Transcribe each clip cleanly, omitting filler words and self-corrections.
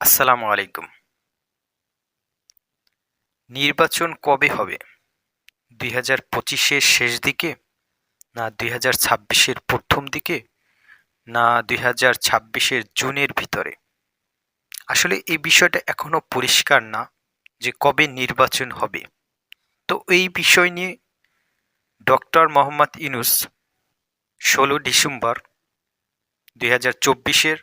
আসসালামু আলাইকুম। নির্বাচন কবে হবে? ২০২৫-এর শেষ দিকে, না ২০২৬-এর প্রথম দিকে, না ২০২৬-এর জুনের ভিতরে? আসলে এই বিষয়টা এখনো পরিষ্কার না যে কবে নির্বাচন হবে। তো এই বিষয় নিয়ে ডক্টর মোহাম্মদ ইউনূস ১৬ ডিসেম্বর ২০২৪-এর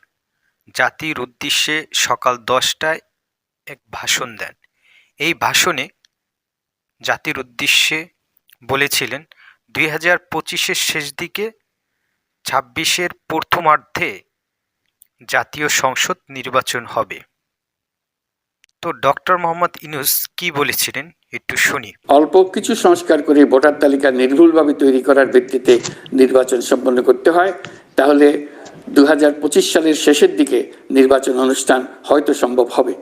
জাতির উদ্দেশ্যে সকাল ১০টায় এক ভাষণ দেন। এই ভাষণে জাতির উদ্দেশ্যে বলেছিলেন ২০২৫-এর শেষ দিকে ২৬-এর প্রথমার্ধে জাতীয় সংসদ নির্বাচন হবে। তো ডক্টর মোহাম্মদ ইউনূস কি বলেছিলেন একটু শুনি। অল্প কিছু সংস্কার করে ভোটার তালিকা নির্ভুলভাবে তৈরি করার ভিত্তিতে নির্বাচন সম্পন্ন করতে হয়, তাহলে ২০২৫ সালের শেষের দিকে নির্বাচন অনুষ্ঠান হয়তো সম্ভব হবে।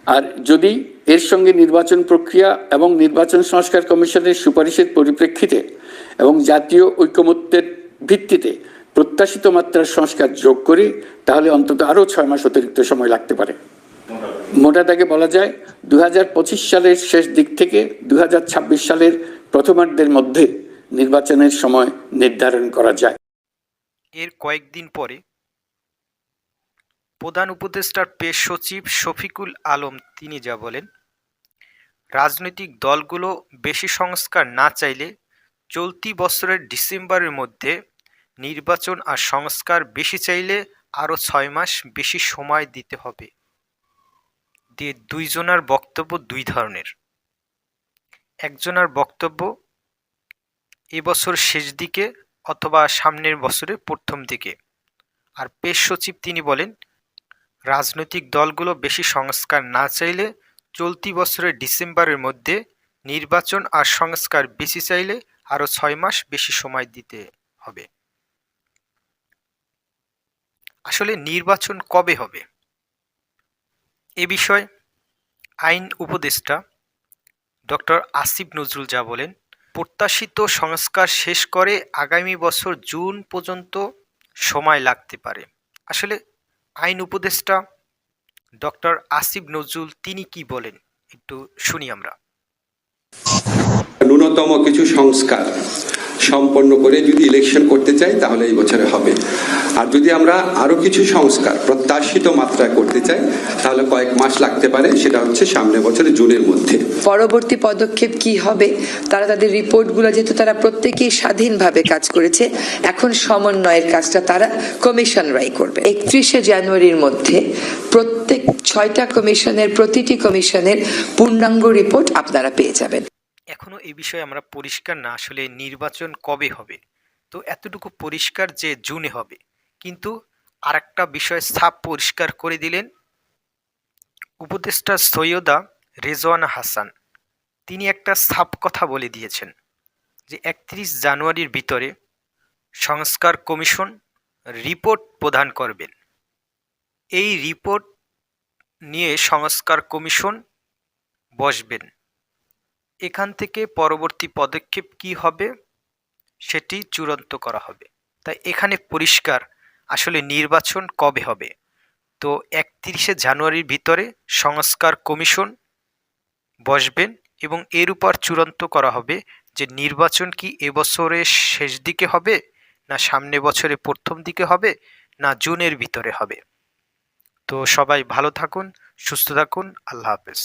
আর যদি এর সঙ্গে নির্বাচন প্রক্রিয়া এবং নির্বাচন সংস্কার কমিশনের সুপারিশের পরিপ্রেক্ষিতে এবং জাতীয় ঐকমত্যের ভিত্তিতে প্রত্যাশিত মাত্রার সংস্কার যোগ করি, তাহলে অন্তত আরও ৬ মাস অতিরিক্ত সময় লাগতে পারে। মোটা দাগে বলা যায় ২০২৫ সালের শেষ দিক থেকে ২০২৬ সালের প্রথমার্ধের মধ্যে নির্বাচনের সময় নির্ধারণ করা যায়। এর কয়েকদিন পরে প্রধান উপদেষ্টার পেশ সচিব শফিকুল আলম তিনি যা বলেন, রাজনৈতিক দলগুলো বেশি সংস্কার না চাইলে চলতি বছরের ডিসেম্বরের মধ্যে নির্বাচন আর সংস্কার বেশি চাইলে আরও ৬ মাস বেশি সময় দিতে হবে। দুইজনার বক্তব্য দুই ধরনের। একজনার বক্তব্য এবছর শেষ দিকে অথবা সামনের বছরের প্রথম দিকে, আর পেশ সচিব তিনি বলেন রাজনৈতিক দলগুলো বেশি সংস্কার না চাইলে চলতি বছরের ডিসেম্বরের মধ্যে নির্বাচন আর সংস্কার বেশি চাইলে আরও ৬ মাস বেশি সময় দিতে হবে। আসলে নির্বাচন কবে হবে এ বিষয়ে আইন উপদেষ্টা ডক্টর আসিফ নজরুল যা বলেন, প্রত্যাশিত সংস্কার শেষ করে আগামী বছর জুন পর্যন্ত সময় লাগতে পারে। আসলে আইন উপদেষ্টা ডক্টর আসিফ নজরুল তিনি কি বলেন একটু শুনি আমরা। ন্যূনতম কিছু সংস্কার সম্পন্ন করে যদি ইলেকশন করতে চাই তাহলে এই বছরে হবে, আর যদি আমরা আরো কিছু সংস্কার প্রত্যাশিত মাত্রায় করতে চাই তাহলে কয়েক মাস লাগতে পারে, সেটা হচ্ছে সামনের বছরের জুনের মধ্যে। পরবর্তী পদক্ষেপ কি হবে, তারা তাদের রিপোর্টগুলো যেহেতু তারা প্রত্যেকেই স্বাধীনভাবে কাজ করেছে, এখন সমন্বয়ের কাজটা তারা কমিশনরাই করবে। ৩১শে জানুয়ারির মধ্যে প্রত্যেক ৬টা কমিশনের প্রতিটি কমিশনের পূর্ণাঙ্গ রিপোর্ট আপনারা পেয়ে যাবেন। এখনো এই বিষয়ে আমরা পরিষ্কার না আসলে নির্বাচন কবে হবে। তো এতটুকু পরিষ্কার যে জুনে হবে, কিন্তু আরেকটা বিষয় ছাপ পরিষ্কার করে দিলেন উপদেষ্টা সৈয়দা রেজওয়ানা হাসান। তিনি একটা ছাপ কথা বলে দিয়েছেন যে ৩১ জানুয়ারির ভিতরে সংস্কার কমিশন রিপোর্ট প্রদান করবেন। এই রিপোর্ট নিয়ে সংস্কার কমিশন বসবেন। এখান থেকে পরবর্তী পদক্ষেপ কি হবে সেটি চূড়ান্ত করা হবে। তাই এখানে পরিষ্কার আসলে নির্বাচন কবে হবে। তো ৩১শে জানুয়ারির ভিতরে সংস্কার কমিশন বসবেন এবং এর উপর চূড়ান্ত করা হবে যে নির্বাচন কি এবছরের শেষ দিকে হবে, না সামনে বছরের প্রথম দিকে হবে, না জুনের ভিতরে হবে। তো সবাই ভালো থাকুন, সুস্থ থাকুন, আল্লাহ হাফেজ।